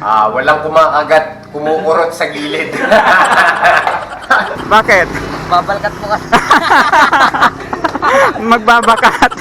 Walang kumakagat, kumukurot sa gilid. Bakit? Babalkat mo kasi. Magbabakat.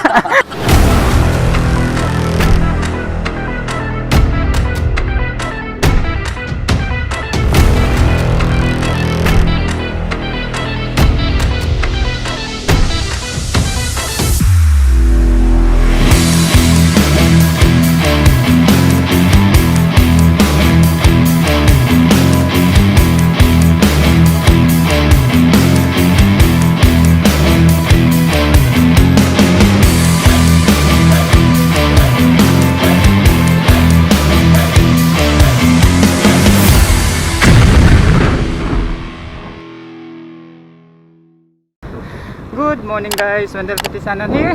Good morning guys, Wendell Kitisanon here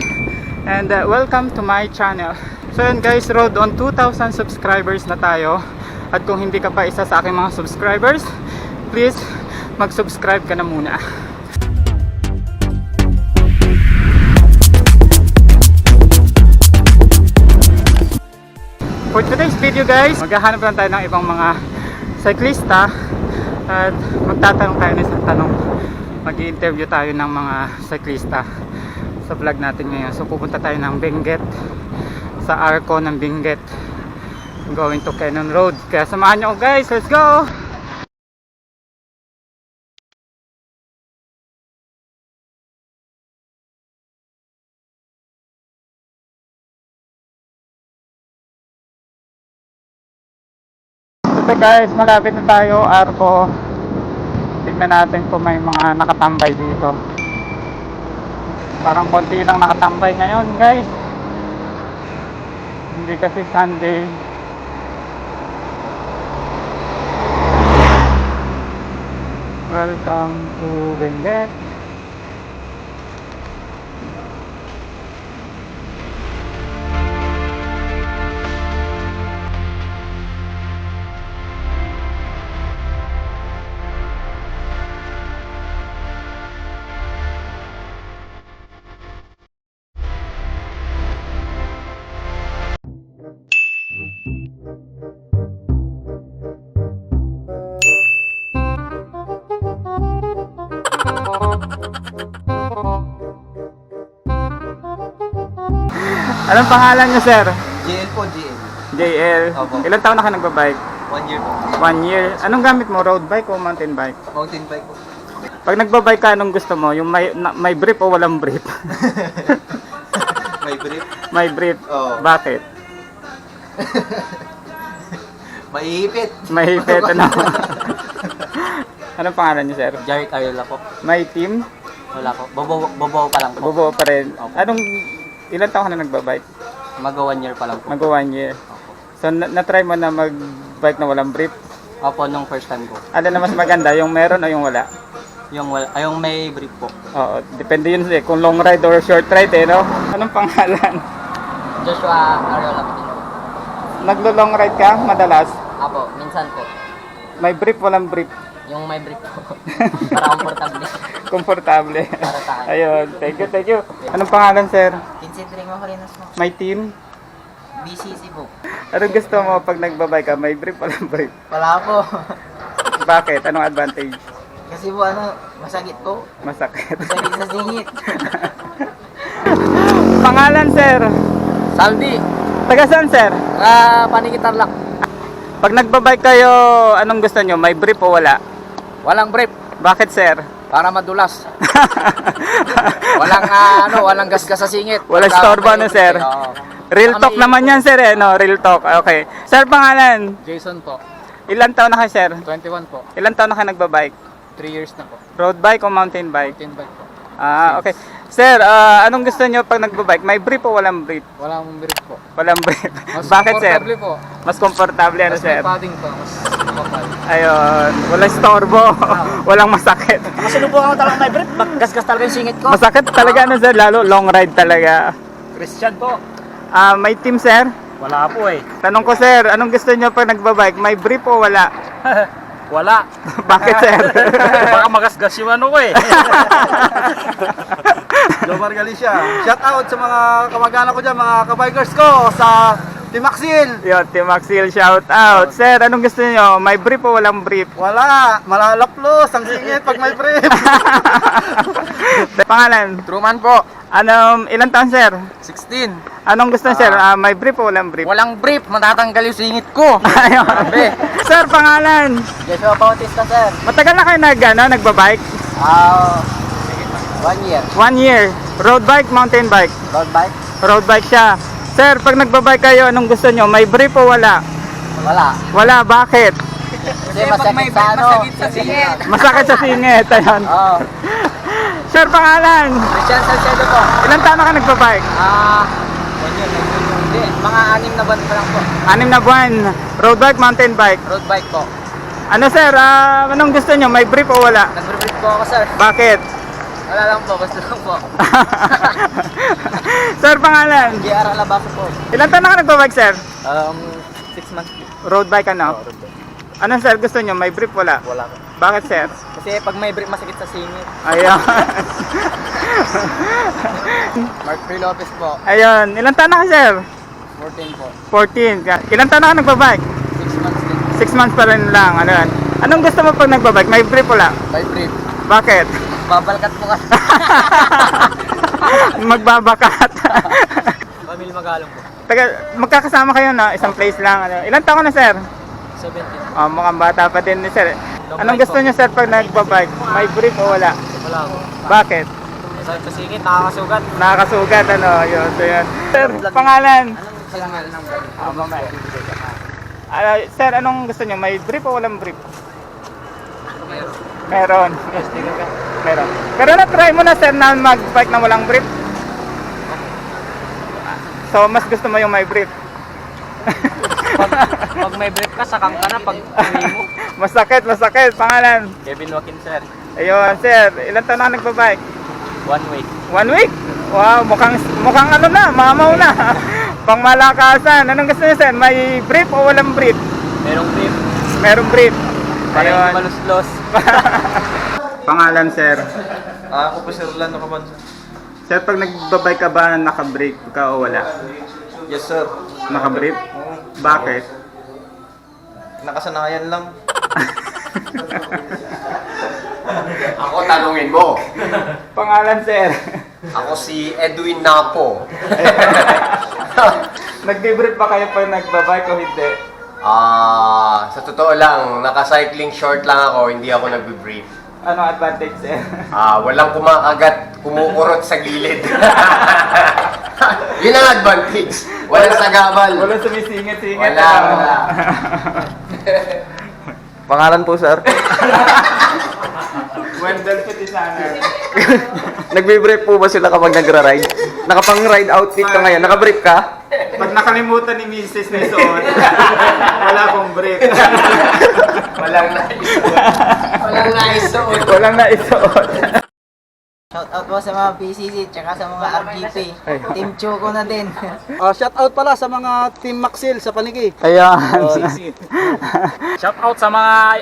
and welcome to my channel. So yun guys, road on 2,000 subscribers na tayo. At kung hindi ka pa isa sa aking mga subscribers, please mag-subscribe ka na muna. For today's video guys, maghahanap lang tayo ng ibang mga cyclista at magtatanong tayo ng isang tanong. Mag-i-interview tayo ng mga cyclista sa vlog natin ngayon. So pupunta tayo ng Benguet, sa arco ng Benguet, going to Cannon Road. Kaya samahan nyo guys, let's go! Ito guys, malapit na tayo, arco. Tignan natin kung may mga nakatambay dito. Parang konti lang nakatambay ngayon guys. Hindi kasi Sunday. Welcome to Benguet. Anong pangalan niyo, sir? JL po, JL. JL. Opo. Ilang taon na ka nagbabike? 1 year po. 1 year. Anong gamit mo? Road bike o mountain bike? Mountain bike po. Pag nagbabike ka, anong gusto mo? Yung may brief o walang brief? May brief. May brief. Oo. Bakit? Maihipit. Mahipit, ano? Anong pangalan niyo, sir? Jared Ariola po. May team? Wala po. Bobo pa lang po. Bubuo pa rin. Opo. Ilang taon ka na nagbabike? Mag-1 year pa lang po. Mag 1 year. Opo. So, na-try mo na mag-bike na walang brief? Opo, nung first time ko. Alin na mas maganda? Yung meron o yung wala? Yung may brief po. Oo, depende yun kung long ride or short ride no? Anong pangalan? Joshua Ariola po. Naglo-long ride ka madalas? Apo, minsan po. May brief, walang brief? Yung may brief po. Para komportable. Komportable. Para sa akin. Ayun, thank you. Anong pangalan, sir? Considering mo kalinas mo. May team? BCC po. Anong gusto mo pag nagbabike ka? May brief, walang brief? Wala po. Bakit? Anong advantage? Kasi po masakit po. Masakit. Masakit sa singit. Pangalan, sir? Saldi. Taga saan, sir? Panikitarlak. Pag nagbabike kayo, anong gusto nyo? May brief o wala? Walang brief. Bakit, sir? Para madulas. Walang gasgas sa singit. Walang storbo, no, sir? Oo. Real talk naman yan, sir, no? Real talk. Okay. Sir, pangalan? Jason po. Ilan taon na kayo, sir? 21 po. Ilan taon na kayo nagbabike? 3 years na po. Road bike o mountain bike? Mountain bike po. Okay. Sir, anong gusto nyo pag nagbabike? May brief o walang brief? Walang brief po. Walang brief. Mas Bakit, sir? komportable po. Mas komportable, ano, Mas sir? may padding po. Mas kapal. Ayun. Walang storbo. Walang masakit. Masunubukan ko talaga may brief. Gasgas talaga yung singit ko. Masakit talaga, ano, sir? Lalo, long ride talaga. Christian po. May team, sir? Wala po eh. Tanong ko, sir, anong gusto nyo pag nagbabike? May brief o wala? Wala. Bakit, sir? Baka magasgas yung ano ko eh. Jomar Galicia. Shout out sa mga kamag-anak ko dyan, mga kabikers ko sa Team Maxil! Yun, Team Maxil, shout out. Sir, anong gusto niyo? May brief o walang brief? Wala! Malalaplos! Ang singit pag may brief! Pangalan? Truman po. Ilan taon, sir? 16. Anong gusto niyo, sir? May brief o walang brief? Walang brief, matatanggal yung singit ko. Ayun. Sabi. Sir, pangalan? Joshua Bautista, sir. Matagal na kayo nagbabike? 1 year. 1 year. Road bike, mountain bike? Road bike? Road bike siya. Sir, pag nagbabike kayo, anong gusto nyo? May brief o wala? Wala. Wala, bakit? Kasi masakit sa ano? Masakit sa singit. Masakit sa singit, ayun. Oo. Sir, pangalan? Christian Salcedo po. Ilan taon na ka nagbabike? 1 year. Hindi, mga 6 na buwan pa lang po. 6 na buwan. Road bike, mountain bike. Road bike po. Ano sir, anong gusto nyo? May brief o wala? Nag-brief po ako, sir. Bakit? Wala lang po, basta lang po. Sir, pangalan? GR Alabaco po. Ilan taon na ka nagbabike, sir? 6 months po. Road bike ano? Ano sir, gusto nyo? May brief wala? Wala po. Bakit sir? Kasi pag may brief, masakit sa singit. Ayun. Mark P. Lopez po. Ayun. Ilan taon na ka, sir? 14 po. 14. Ilan taon na ka nagbabike? 6 months din. 6 months pa rin lang. Ano yan? Anong gusto mo pag nagbabike? May brief wala? By brief. Bakit? Babalkat po kasi. Magbabakat. Pamilya Magalong po. Magkakasama kayo na isang place lang. Ano? Ilan taon na, sir? 17. Oh, mukhang bata pa din ni sir. Anong gusto niyo, sir, pag nagbabike? May brief o wala? Wala po. Bakit? Masakit sa singit, nakakasugat. Nakakasugat, ano? Yun, so yun. Sir, pangalan? Anong kalangal ng Mamaya. Sir, anong gusto niyo? May brief o walang brief? Meron. Meron. Pero na-try mo na, sir, na mag-bike na walang brief? So, mas gusto mo yung may brief? Pag may brief ka, sakang ka na pag uwi mo. Masakit. Pangalan? Kevin Joaquin, sir. Ayun, sir. Ilan taon na nagbabike? 1 week. 1 week? Wow, mukhang ano na, mamaw na. Pang malakasan. Anong gusto niyo, sir? May brief o walang brief? Merong brief. Merong brief. Para hindi Ayun. maluslos. Pangalan, sir? Ako po, Sir Lando Kabansa. Sir, pag nagbabike ka ba, naka-brake ka o wala? Yes, sir. Naka-brief? Bakit? Nakasanayan lang. Ako tanungin mo. Pangalan, sir? Ako si Edwin Napo. Nag-debrief ba kayo pag nagbabike o hindi? Sa totoo lang, naka-cycling short lang ako, hindi ako nagbe-brief. Ano advantage, sir? Walang kumakagat, kumukurot sa gilid. Yun ang advantage. Walang sagabal. Walang sumisingit-singit. Wala, wala. Pangalan po, sir. Wendell Petisaner. Nagbe-brief po ba sila kapag nagra-ride? Nakapang-ride outfit ka ngayon. Naka-brief ka? Pag nakalimutan ni Mrs. na isuot, wala akong brief. Walang naisuot. Walang naisuot. Walang naisuot. Shout out po sa mga PCC tsaka sa mga RGP. Team Choco na din. Shout out pala sa mga Team Maxil sa Paniki. Ayan. Shout out sa mga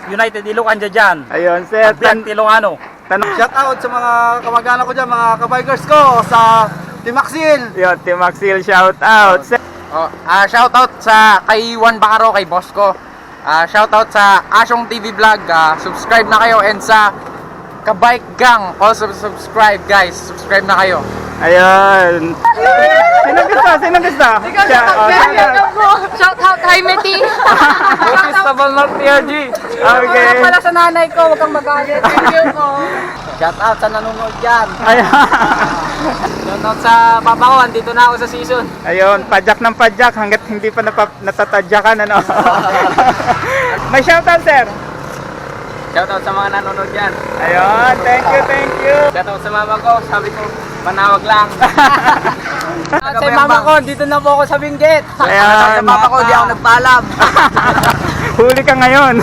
United Ilocos dyan. Ayun, sir. Advent Ilocano. Tanong. Shout out sa mga kamag-anak ko dyan, mga kabikers ko sa Team Maxil. Yun, Team Maxil, shout out. Sir, Shout out sa kay Juan Bacaro, kay boss ko. Shout out sa Asyong TV Vlog. Subscribe na kayo, and sa Kabike Gang, also subscribe guys. Subscribe na kayo. ayun. Sino gusto? Siya, Shout out Jaime T. Okay. Pala sa nanay ko, huwag kang magalit. Thank you po. Shout out sa nanonood dyan. Ayun. Shout out sa papa ko, andito na ako sa season. Ayun, padyak ng padyak hanggat hindi pa natatadyakan, ano. May shout out, sir. Shout out sa mga nanonood dyan. Ayun, thank you. Shout out sa mama ko, sabi ko, manawag lang. At sa mama ko, dito na po ako sa Benguet. Ayun. Sa papa ko, di ako nagpaalam. Huli ka ngayon.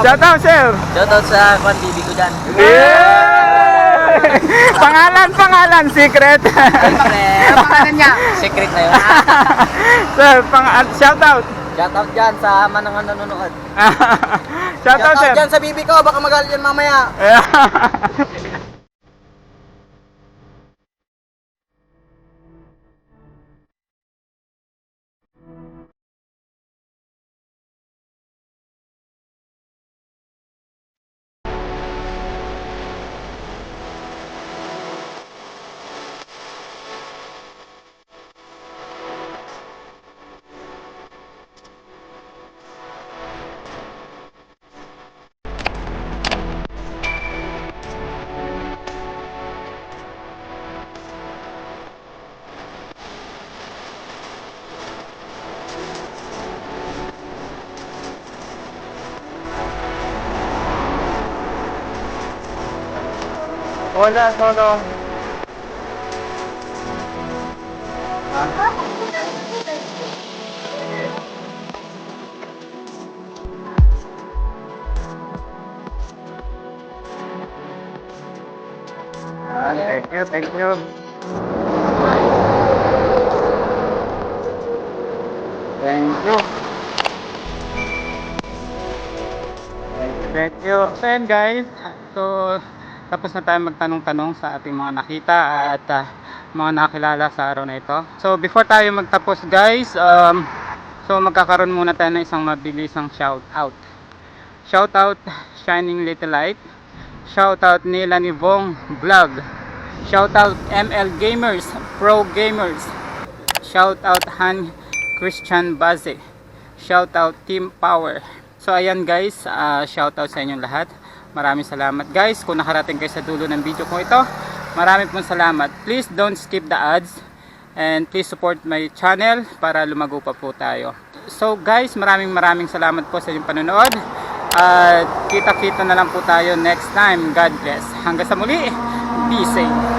Shout out, sir. Shout out sa Kwan TV ko dyan. Yay! Pangalan, secret. Ano pangalan niya? Secret na yun. Sir, shout out. Shout out dyan sa manang nanonood. Shout out, sir. dyan sa bibi ko, baka magalit yan mamaya. Wala, solo. Thank you, thank you. Thank you. Thank you. Then guys, so tapos na tayo magtanong-tanong sa ating mga nakita at mga nakilala sa araw na ito. So before tayo magtapos guys, so magkakaroon muna tayo ng isang mabilisang shout out. Shout out Shining Little Light. Shout out Nila Nivong Vlog. Shout out ML Gamers, Pro Gamers. Shout out Han Christian Baze. Shout out Team Power. So ayan guys, shout out sa inyong lahat. Maraming salamat guys kung nakarating kayo sa dulo ng video ko ito. Maraming pong salamat. Please don't skip the ads and please support my channel para lumago pa po tayo. So guys, maraming salamat po sa inyong panonood. At kita-kita na lang po tayo next time. God bless. Hanggang sa muli. Be safe.